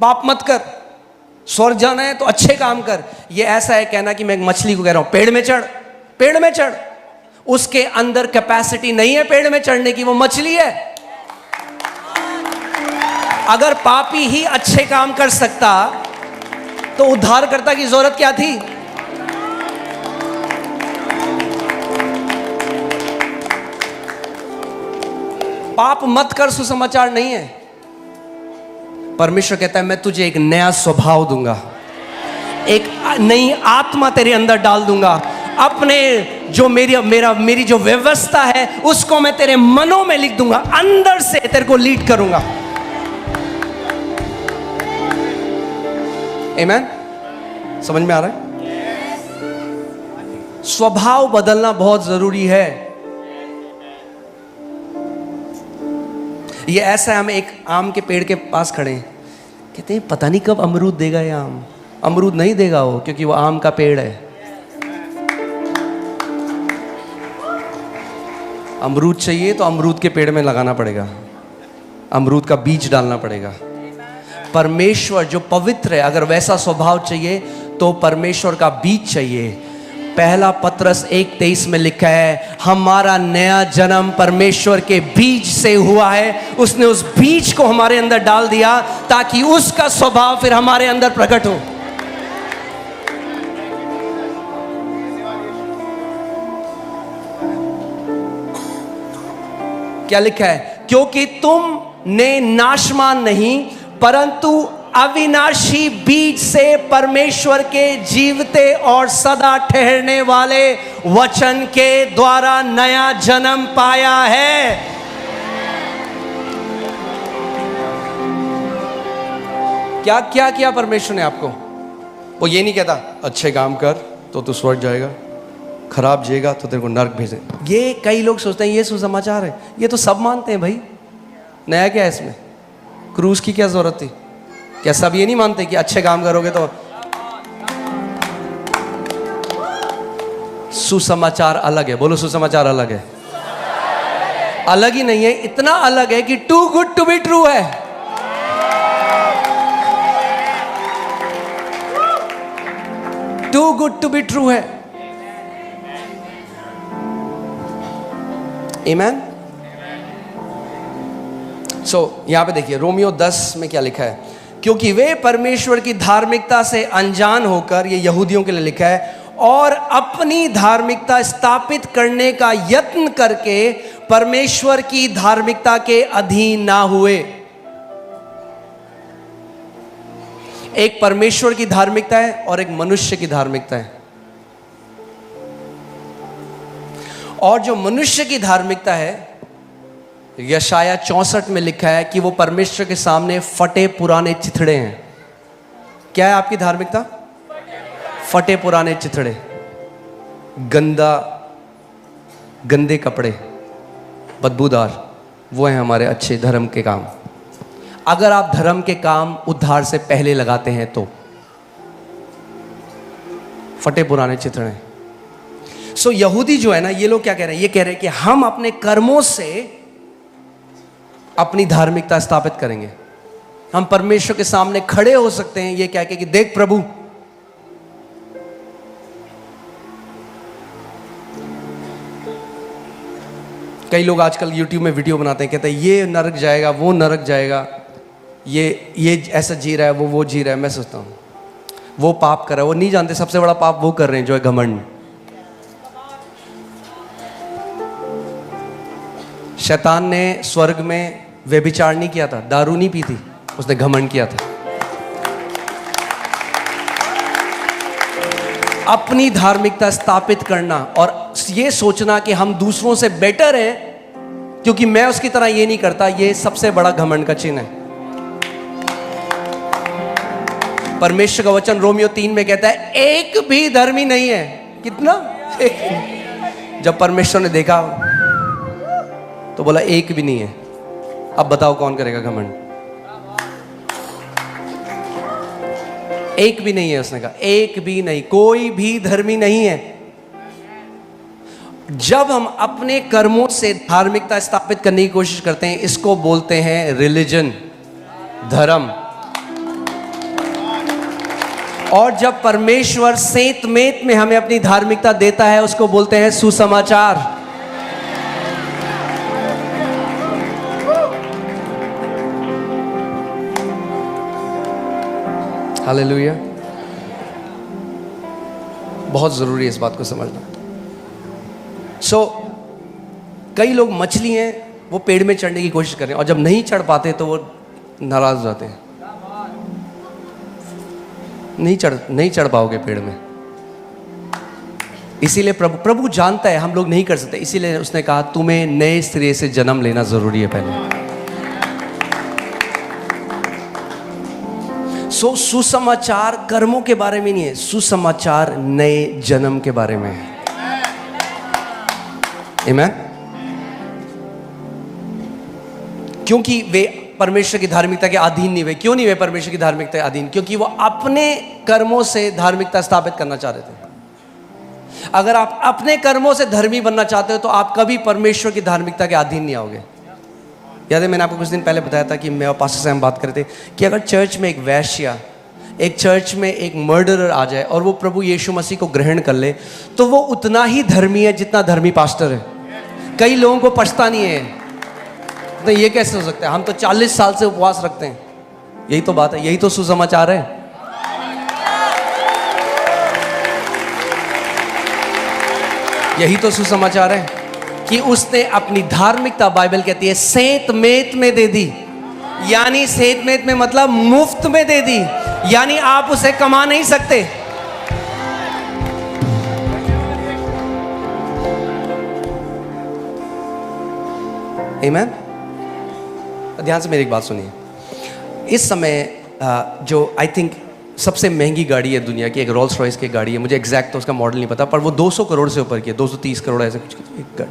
पाप मत कर, स्वर्ग जाना है तो अच्छे काम कर। ये ऐसा है कहना कि मैं एक मछली को कह रहा हूं पेड़ में चढ़, पेड़ में चढ़, उसके अंदर कैपेसिटी नहीं है पेड़ में चढ़ने की, वो मछली है। अगर पापी ही अच्छे काम कर सकता तो उद्धारकर्ता की जरूरत क्या थी? पाप मत कर सुसमाचार नहीं है। परमेश्वर कहता है मैं तुझे एक नया स्वभाव दूंगा, एक नई आत्मा तेरे अंदर डाल दूंगा। अपने जो मेरी जो व्यवस्था है उसको मैं तेरे मनों में लिख दूंगा, अंदर से तेरे को लीड करूंगा। आमीन? समझ में आ रहा है? स्वभाव बदलना बहुत जरूरी है। ये ऐसा है, हम एक आम के पेड़ के पास खड़े हैं, कहते हैं पता नहीं कब अमरूद देगा ये आम। अमरूद नहीं देगा वो, क्योंकि वो आम का पेड़ है। अमरूद चाहिए तो अमरूद के पेड़ में लगाना पड़ेगा, अमरूद का बीज डालना पड़ेगा। परमेश्वर जो पवित्र है, अगर वैसा स्वभाव चाहिए तो परमेश्वर का बीज चाहिए। पहला पत्रस 1:23 में लिखा है हमारा नया जन्म परमेश्वर के बीज से हुआ है। उसने उस बीज को हमारे अंदर डाल दिया ताकि उसका स्वभाव फिर हमारे अंदर प्रकट हो। क्या लिखा है? क्योंकि तुमने नाशमान नहीं परंतु अविनाशी बीज से परमेश्वर के जीवते और सदा ठहरने वाले वचन के द्वारा नया जन्म पाया है। क्या क्या किया परमेश्वर ने आपको? वो ये नहीं कहता अच्छे काम कर तो तू स्वर्ग जाएगा, खराब जिएगा तो तेरे को नरक भेजे। ये कई लोग सोचते हैं ये सुसमाचार है, ये तो सब मानते हैं भाई, नया क्या है इसमें? क्रूस की क्या जरूरत थी? क्या सब ये नहीं मानते कि अच्छे काम करोगे तो? सुसमाचार अलग है, बोलो सुसमाचार अलग है। अलग ही नहीं है, इतना अलग है कि too good to be true है। Too good to be true है। आमीन? यहां पे देखिए रोमियो 10 में क्या लिखा है? क्योंकि वे परमेश्वर की धार्मिकता से अनजान होकर, ये यहूदियों के लिए लिखा है, और अपनी धार्मिकता स्थापित करने का यत्न करके परमेश्वर की धार्मिकता के अधीन ना हुए। एक परमेश्वर की धार्मिकता है और एक मनुष्य की धार्मिकता है। और जो मनुष्य की धार्मिकता है, यशाया 64 में लिखा है कि वो परमेश्वर के सामने फटे पुराने चिथड़े हैं। क्या है आपकी धार्मिकता? फटे पुराने चिथड़े, गंदे कपड़े, बदबूदार, वो है हमारे अच्छे धर्म के काम। अगर आप धर्म के काम उद्धार से पहले लगाते हैं तो फटे पुराने चिथड़े। यहूदी जो है ना, ये लोग क्या कह रहे हैं? ये कह रहे हैं कि हम अपने कर्मों से अपनी धार्मिकता स्थापित करेंगे। हम परमेश्वर के सामने खड़े हो सकते हैं ये कह के कि देख प्रभु, कई लोग आजकल YouTube में वीडियो बनाते हैं, कहते हैं ये नरक जाएगा, वो नरक जाएगा, ये ऐसा जी रहा है, वो जी रहा है। मैं सोचता हूं वो पाप कर रहा है, वो नहीं जानते सबसे बड़ा पाप वो कर रहे हैं जो है घमंड। शैतान ने स्वर्ग में व्यभिचार नहीं किया था, दारू नहीं पी थी, उसने घमंड किया था। अपनी धार्मिकता स्थापित करना और ये सोचना कि हम दूसरों से बेटर हैं क्योंकि मैं उसकी तरह ये नहीं करता, ये सबसे बड़ा घमंड का चिन्ह है। परमेश्वर का वचन रोमियो 3 में कहता है एक भी धर्मी नहीं है। कितना? जब परमेश्वर ने देखा तो बोला एक भी नहीं है। अब बताओ कौन करेगा घमंड? एक भी नहीं है, उसने कहा एक भी नहीं, कोई भी धर्मी नहीं है। जब हम अपने कर्मों से धार्मिकता स्थापित करने की कोशिश करते हैं, इसको बोलते हैं रिलीजन, धर्म। और जब परमेश्वर सेंत मेत में हमें अपनी धार्मिकता देता है, उसको बोलते हैं सुसमाचार। हालेलुया। बहुत जरूरी है इस बात को समझना। कई लोग मछली हैं, वो पेड़ में चढ़ने की कोशिश कर रहे हैं, और जब नहीं चढ़ पाते तो वो नाराज हो जाते हैं। नहीं चढ़ पाओगे पेड़ में। इसीलिए प्रभु जानता है हम लोग नहीं कर सकते, इसीलिए उसने कहा तुम्हें नए सिरे से जन्म लेना जरूरी है पहले। सुसमाचार कर्मों के बारे में नहीं है, सुसमाचार नए जन्म के बारे में है। आमीन। क्योंकि वे परमेश्वर की धार्मिकता के अधीन नहीं हुए। क्यों नहीं हुए परमेश्वर की धार्मिकता के अधीन? क्योंकि वो अपने कर्मों से धार्मिकता स्थापित करना चाह रहे थे। अगर आप अपने कर्मों से धर्मी बनना चाहते हो तो आप कभी परमेश्वर की धार्मिकता के अधीन नहीं आओगे। याद है मैंने आपको कुछ दिन पहले बताया था कि मैं और पास्टर से हम बात करते कि अगर चर्च में एक वैश्या, एक चर्च में एक मर्डरर आ जाए और वो प्रभु यीशु मसीह को ग्रहण कर ले, तो वो उतना ही धर्मी है जितना धर्मी पास्टर है। कई लोगों को पछता नहीं है, तो ये कैसे हो सकता है? हम तो 40 साल से उपवास रखते हैं। यही तो बात है, यही तो सुसमाचार है। यही तो सुसमाचार है कि उसने अपनी धार्मिकता, बाइबल कहती है, सेंत मेत में दे दी। यानी सेंत मेत में मतलब मुफ्त में दे दी, यानी आप उसे कमा नहीं सकते। आमीन। ध्यान से मेरी एक बात सुनिए। इस समय जो आई थिंक सबसे महंगी गाड़ी है दुनिया की, एक रोल्स रॉयस की गाड़ी है, मुझे एग्जैक्ट तो उसका मॉडल नहीं पता, पर वो 200 करोड़ से ऊपर की है, 230 करोड़ ऐसे कुछ एक गाड़ी।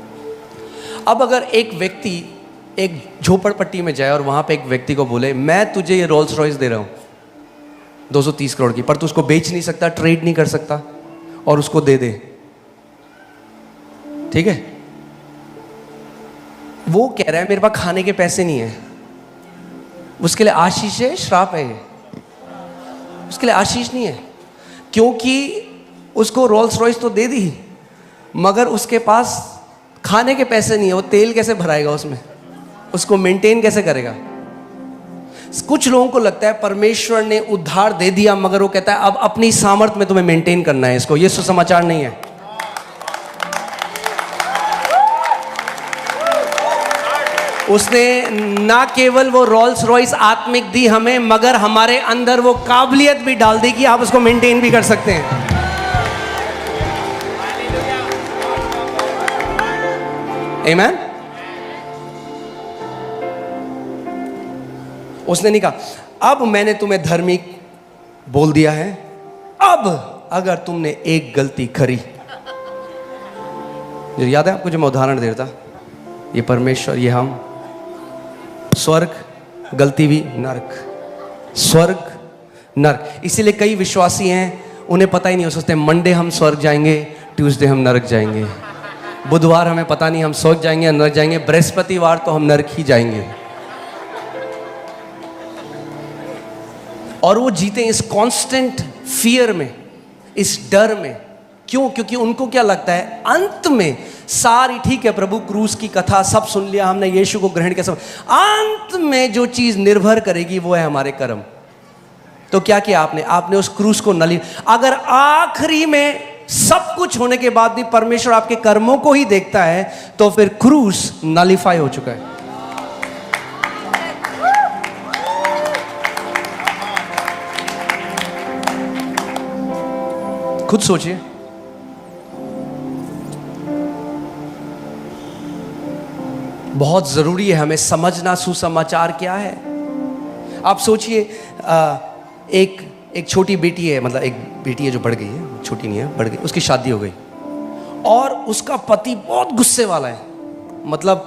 अब अगर एक व्यक्ति एक झोपड़पट्टी में जाए और वहां पे एक व्यक्ति को बोले मैं तुझे ये रोल्स रॉयस दे रहा हूं 230 करोड़ की, पर तू उसको बेच नहीं सकता, ट्रेड नहीं कर सकता, और उसको दे दे, ठीक है? वो कह रहा है मेरे पास खाने के पैसे नहीं है। उसके लिए आशीष है, श्राप है? उसके लिए आशीष नहीं है, क्योंकि उसको रोल्स रॉयस तो दे दी, मगर उसके पास खाने के पैसे नहीं है। वो तेल कैसे भराएगा उसमें? उसको मेंटेन कैसे करेगा? कुछ लोगों को लगता है परमेश्वर ने उद्धार दे दिया, मगर वो कहता है अब अपनी सामर्थ्य में तुम्हें मेंटेन करना है इसको। ये सुसमाचार नहीं है। उसने ना केवल वो रोल्स रॉयस आत्मिक दी हमें, मगर हमारे अंदर वो काबिलियत भी डाल दी कि आप उसको मेंटेन भी कर सकते हैं। आमीन। उसने नहीं कहा अब मैंने तुम्हें धर्मी बोल दिया है, अब अगर तुमने एक गलती करी, जो याद है आपको जो मैं उदाहरण दे रहा था, ये परमेश्वर, ये हम, स्वर्ग गलती भी नरक, स्वर्ग नरक। इसीलिए कई विश्वासी हैं, उन्हें पता ही नहीं, हो सोचते हैं मंडे हम स्वर्ग जाएंगे, ट्यूसडे हम नरक जाएंगे, बुधवार हमें पता नहीं हम स्वर्ग जाएंगे या नरक जाएंगे, बृहस्पतिवार तो हम नरक ही जाएंगे। और वो जीते इस कांस्टेंट फियर में, इस डर में। क्यों? क्योंकि उनको क्या लगता है अंत में सारी, ठीक है प्रभु क्रूस की कथा सब सुन लिया हमने, यीशु को ग्रहण किया सब, अंत में जो चीज निर्भर करेगी वो है हमारे कर्म। तो क्या किया आपने? आपने उस क्रूस को नली। अगर आखिरी में सब कुछ होने के बाद भी परमेश्वर आपके कर्मों को ही देखता है, तो फिर क्रूस नलीफाई हो चुका है। खुद सोचिए, बहुत जरूरी है हमें समझना सुसमाचार क्या है। आप सोचिए, एक छोटी बेटी है, मतलब एक बेटी है जो बढ़ गई है, छोटी नहीं है, बढ़ गई, उसकी शादी हो गई और उसका पति बहुत गुस्से वाला है, मतलब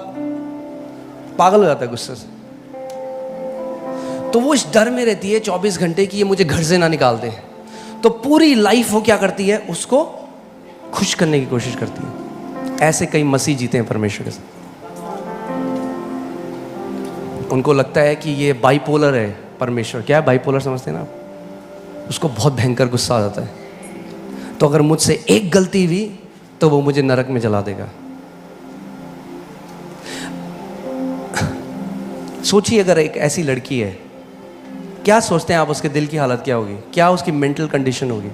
पागल हो जाता है गुस्से से। तो वो इस डर में रहती है 24 घंटे की ये मुझे घर से ना निकाल दे। तो पूरी लाइफ वो क्या करती है? उसको खुश करने की कोशिश करती है। ऐसे कई मसीह जीते हैं परमेश्वर के साथ। उनको लगता है कि ये बाइपोलर है परमेश्वर। क्या है बाइपोलर? समझते हैं ना आप? उसको बहुत भयंकर गुस्सा आ जाता है। तो अगर मुझसे एक गलती हुई तो वो मुझे नरक में जला देगा। सोचिए अगर एक ऐसी लड़की है, क्या सोचते हैं आप उसके दिल की हालत क्या होगी, क्या उसकी मेंटल कंडीशन होगी?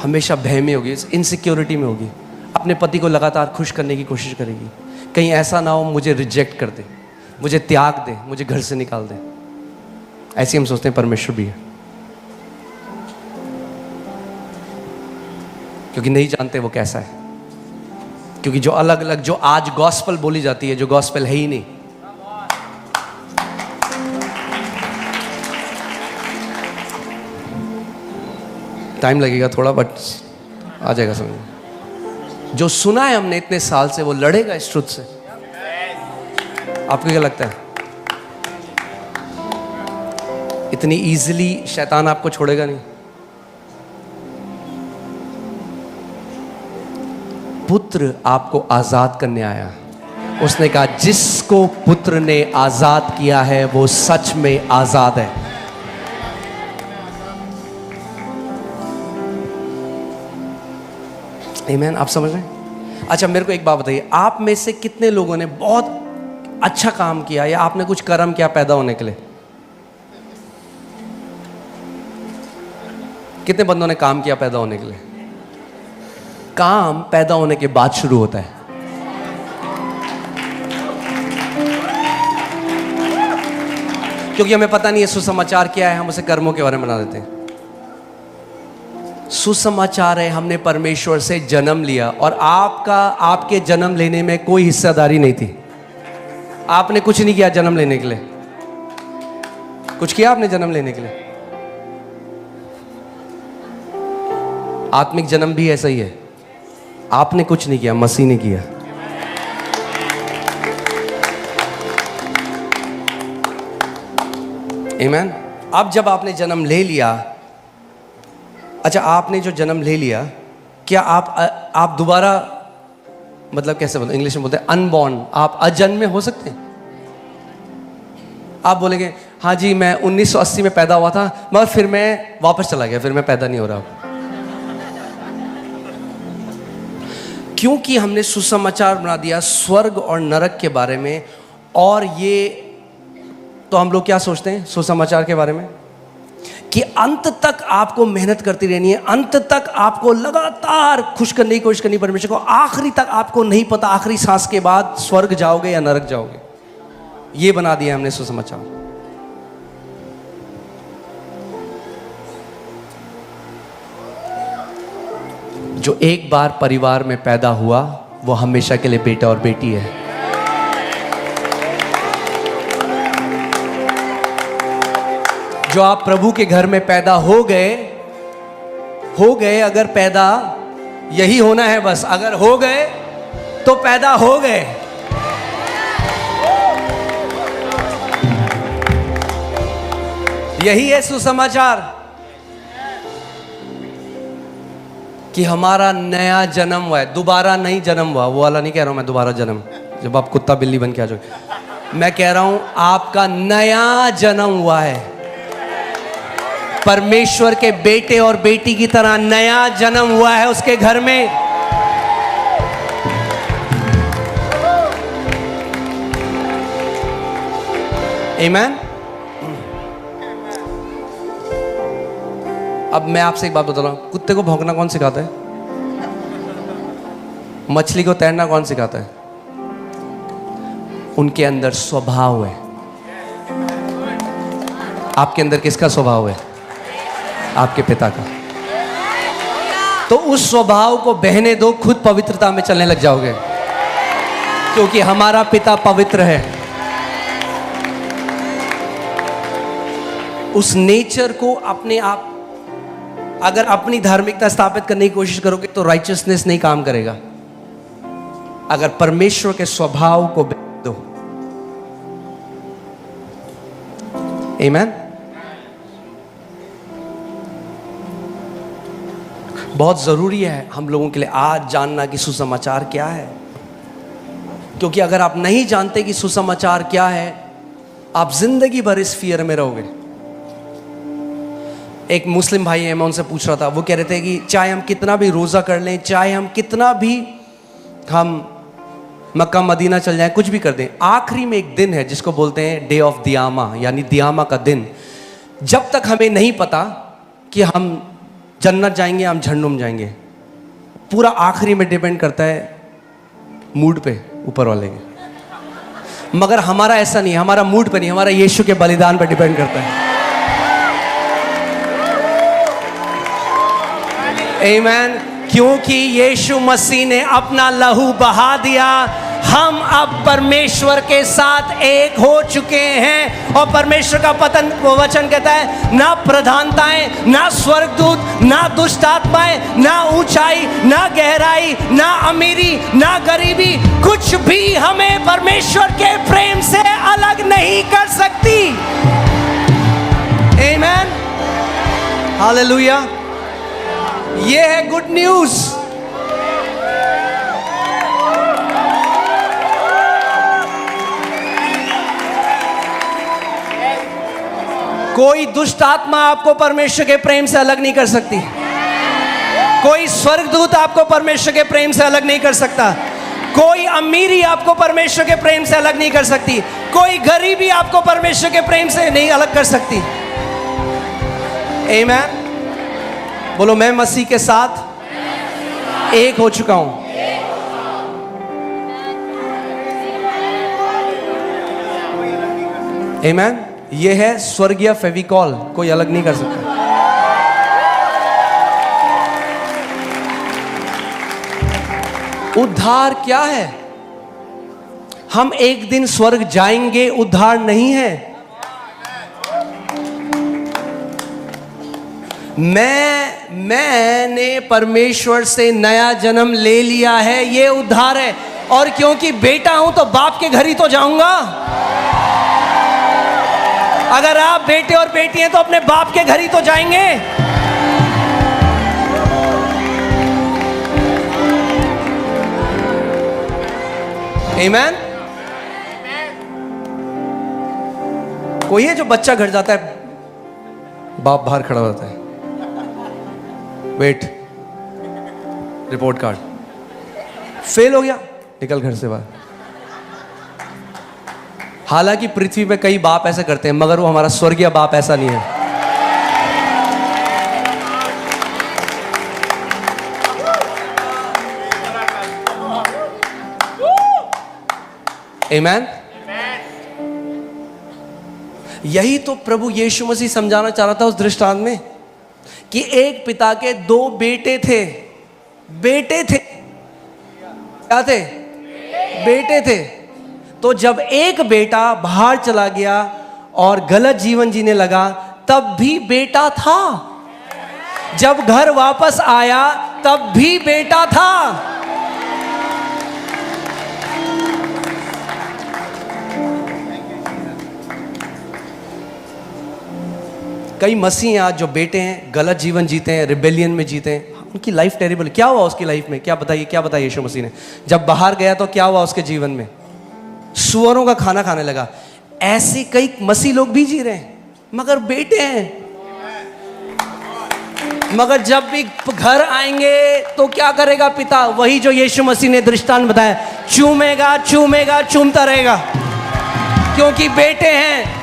हमेशा भय में होगी, इनसिक्योरिटी में होगी, अपने पति को लगातार खुश करने की कोशिश करेगी, कहीं ऐसा ना हो मुझे रिजेक्ट कर दे, मुझे त्याग दे, मुझे घर से निकाल दे। ऐसे हम सोचते हैं परमेश्वर भी है, क्योंकि नहीं जानते वो कैसा है। क्योंकि जो अलग अलग जो आज गॉस्पेल बोली जाती है, जो गॉस्पेल है ही नहीं। टाइम लगेगा थोड़ा, बट आ जाएगा समझ। जो सुना है हमने इतने साल से, वो लड़ेगा इस ट्रुथ से। आपको क्या लगता है इतनी इजीली शैतान आपको छोड़ेगा नहीं? पुत्र आपको आजाद करने आया। उसने कहा जिसको पुत्र ने आजाद किया है वो सच में आजाद है। आमीन। आप समझ रहे हैं? अच्छा मेरे को एक बात बताइए, आप में से कितने लोगों ने बहुत अच्छा काम किया या आपने कुछ कर्म किया पैदा होने के लिए? कितने बंदों ने काम किया पैदा होने के लिए? काम पैदा होने के बाद शुरू होता है। क्योंकि हमें पता नहीं है सुसमाचार क्या है, हम उसे कर्मों के बारे में बना देते हैं। सुसमाचार है हमने परमेश्वर से जन्म लिया, और आपके जन्म लेने में कोई हिस्सेदारी नहीं थी। आपने कुछ नहीं किया जन्म लेने के लिए। कुछ किया आपने जन्म लेने के लिए? आत्मिक जन्म भी ऐसा ही है, आपने कुछ नहीं किया, मसीह ने किया। आमीन। अब जब आपने जन्म ले लिया, अच्छा आपने जो जन्म ले लिया, क्या आप दोबारा, मतलब कैसे बोलते इंग्लिश में बोलते हैं अनबॉर्न, आप अजन्मे हो सकते हैं? आप बोलेंगे हाँ जी मैं 1980 में पैदा हुआ था मगर फिर मैं वापस चला गया, फिर मैं पैदा नहीं हो रहा। क्योंकि हमने सुसमाचार बना दिया स्वर्ग और नरक के बारे में। और ये तो हम लोग क्या सोचते हैं सुसमाचार के बारे में कि अंत तक आपको मेहनत करती रहनी है, अंत तक आपको लगातार खुश करने की कोशिश करनी परमेश्वर को, आखिरी तक आपको नहीं पता आखिरी सांस के बाद स्वर्ग जाओगे या नरक जाओगे। ये बना दिया हमने सुसमाचार। जो एक बार परिवार में पैदा हुआ वो हमेशा के लिए बेटा और बेटी है। जो आप प्रभु के घर में पैदा हो गए, अगर पैदा यही होना है बस, अगर हो गए तो पैदा हो गए। यही है सुसमाचार कि हमारा नया जन्म हुआ है, दोबारा नहीं जन्म हुआ। वो वाला नहीं कह रहा हूं मैं, दोबारा जन्म जब आप कुत्ता बिल्ली बन के आ जाओगे। मैं कह रहा हूं आपका नया जन्म हुआ है, परमेश्वर के बेटे और बेटी की तरह नया जन्म हुआ है उसके घर में। आमीन। अब मैं आपसे एक बात बता रहा हूं, कुत्ते को भौंकना कौन सिखाता है? मछली को तैरना कौन सिखाता है? उनके अंदर स्वभाव है। आपके अंदर किसका स्वभाव है? आपके पिता का। तो उस स्वभाव को बहने दो, खुद पवित्रता में चलने लग जाओगे, क्योंकि हमारा पिता पवित्र है। उस नेचर को अपने आप, अगर अपनी धार्मिकता स्थापित करने की कोशिश करोगे तो राइचियसनेस नहीं काम करेगा। अगर परमेश्वर के स्वभाव को दो। आमीन। बहुत जरूरी है हम लोगों के लिए आज जानना कि सुसमाचार क्या है, क्योंकि अगर आप नहीं जानते कि सुसमाचार क्या है, आप जिंदगी भर इस फियर में रहोगे। एक मुस्लिम भाई है, मैं उनसे पूछ रहा था, वो कह रहे थे कि चाहे हम कितना भी रोज़ा कर लें, चाहे हम कितना भी हम मक्का मदीना चल जाएं, कुछ भी कर दें, आखिरी में एक दिन है जिसको बोलते हैं डे ऑफ दियामा, यानी दियामा का दिन। जब तक हमें नहीं पता कि हम जन्नत जाएंगे, हम जहन्नुम जाएंगे, पूरा आखिरी में डिपेंड करता है मूड पे, ऊपर वाले के। मगर हमारा ऐसा नहीं, हमारा मूड पे नहीं, हमारा यीशु के बलिदान पे डिपेंड करता है। आमीन। क्योंकि यीशु मसीह ने अपना लहू बहा दिया, हम अब परमेश्वर के साथ एक हो चुके हैं। और परमेश्वर का वचन कहता है, ना प्रधानताएं, ना स्वर्गदूत, ना दुष्ट आत्माएं, ना ऊंचाई, ना गहराई, ना अमीरी, ना गरीबी, कुछ भी हमें परमेश्वर के प्रेम से अलग नहीं कर सकती। आमीन, हालेलुया। ये है गुड न्यूज। कोई दुष्ट आत्मा आपको परमेश्वर के प्रेम से अलग नहीं कर सकती। कोई स्वर्गदूत आपको परमेश्वर के प्रेम से अलग नहीं कर सकता। कोई अमीरी आपको परमेश्वर के प्रेम से अलग नहीं कर सकती। कोई गरीबी आपको परमेश्वर के प्रेम से नहीं अलग कर सकती। आमीन। बोलो, मैं मसीह के साथ एक हो चुका हूं। आमीन। ये है स्वर्गीय फेविकॉल, कोई अलग नहीं कर सकता। उद्धार क्या है? हम एक दिन स्वर्ग जाएंगे, उद्धार नहीं है। मैंने परमेश्वर से नया जन्म ले लिया है, ये उद्धार है। और क्योंकि बेटा हूं तो बाप के घर ही तो जाऊंगा। अगर आप बेटे और बेटी हैं तो अपने बाप के घर ही तो जाएंगे। आमीन। कोई है जो बच्चा घर जाता है, बाप बाहर खड़ा होता है, वेट, रिपोर्ट कार्ड, फेल हो गया, निकल घर से बाहर। हालांकि पृथ्वी पे कई बाप ऐसे करते हैं, मगर वो हमारा स्वर्गीय बाप ऐसा नहीं है। आमीन। यही तो प्रभु यीशु मसीह समझाना चाह रहा था उस दृष्टांत में, कि एक पिता के दो बेटे थे। बेटे थे, क्या थे? बेटे थे। तो जब एक बेटा बाहर चला गया और गलत जीवन जीने लगा, तब भी बेटा था। जब घर वापस आया, तब भी बेटा था। कई मसीह आज जो बेटे हैं, गलत जीवन जीते हैं, रिबेलियन में जीते हैं, उनकी लाइफ टेरिबल। क्या हुआ उसकी लाइफ में? क्या बताइए, क्या बताइए यीशु मसीह ने? जब बाहर गया तो क्या हुआ उसके जीवन में? सुअरों का खाना खाने लगा। ऐसे कई मसीह लोग भी जी रहे हैं, मगर बेटे हैं। मगर जब भी घर आएंगे तो क्या करेगा पिता? वही जो यीशु मसीह ने दृष्टांत बताया, चूमेगा, चूमेगा, चूमता रहेगा, क्योंकि बेटे हैं।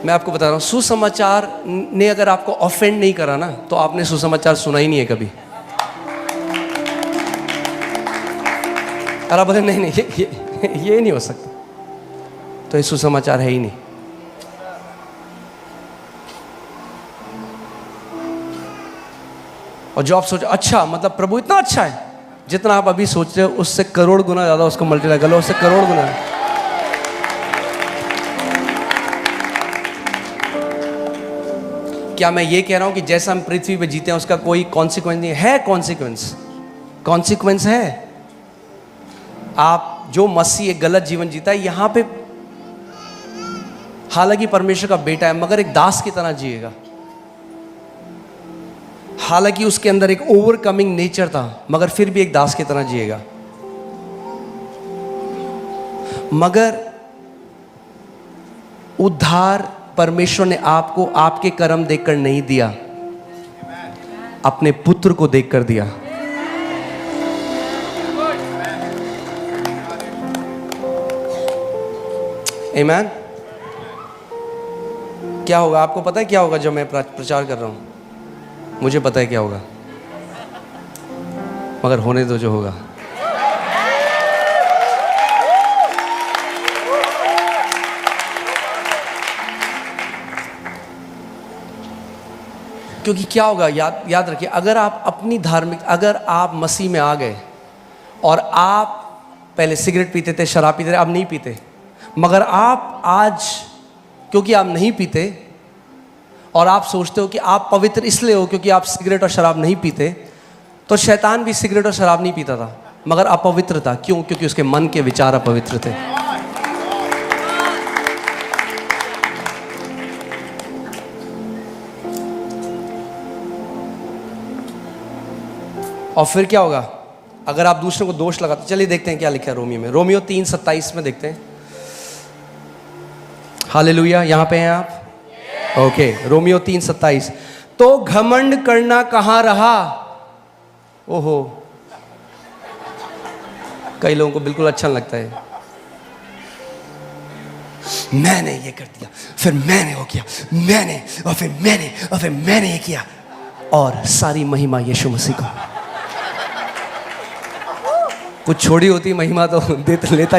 मैं आपको बता रहा हूँ, सुसमाचार ने अगर आपको ऑफेंड नहीं करा ना, तो आपने सुसमाचार सुना ही नहीं है कभी। अरे बोले नहीं नहीं, ये नहीं हो सकता, तो ये सुसमाचार है ही नहीं। और जो आप सोच, अच्छा मतलब प्रभु इतना अच्छा है, जितना आप अभी सोच रहे हो उससे करोड़ गुना ज्यादा उसको मल्टीप्लाई कर लो, उससे करोड़ गुना। क्या मैं ये कह रहा हूं कि जैसा हम पृथ्वी पे जीते हैं उसका कोई कॉन्सिक्वेंस नहीं है? कॉन्सिक्वेंस है। आप जो मसीह एक गलत जीवन जीता है यहां पे, हालांकि परमेश्वर का बेटा है, मगर एक दास की तरह जिएगा। हालांकि उसके अंदर एक ओवरकमिंग नेचर था, मगर फिर भी एक दास की तरह जिएगा। मगर उद्धार परमेश्वर ने आपको आपके कर्म देखकर नहीं दिया, अपने पुत्र को देखकर दिया। आमीन। क्या होगा आपको पता है क्या होगा जब मैं प्रचार कर रहा हूं? मुझे पता है क्या होगा, मगर होने दो जो होगा। क्योंकि क्या होगा, याद रखिए, अगर आप अपनी धार्मिक, अगर आप मसीह में आ गए और आप पहले सिगरेट पीते थे, शराब पीते थे, आप नहीं पीते, मगर आप आज क्योंकि आप नहीं पीते और आप सोचते हो कि आप पवित्र इसलिए हो क्योंकि आप सिगरेट और शराब नहीं पीते, तो शैतान भी सिगरेट और शराब नहीं पीता था मगर अपवित्र था। क्यों? क्योंकि उसके मन के विचार अपवित्र थे। और फिर क्या होगा अगर आप दूसरों को दोष लगाते? चलिए देखते हैं क्या लिखा है रोमियो में। रोमियो 3:27 में देखते हैं। हालेलुया, यहां पे हैं आप? Okay, Romeo 3:27। तो घमंड करना कहां रहा? ओहो, कई लोगों को बिल्कुल अच्छा लगता है, मैंने ये कर दिया, फिर मैंने वो किया, मैंने और फिर मैंने और फिर मैंने ये किया, और सारी महिमा यीशु मसीह को। कुछ छोड़ी होती महिमा तो लेता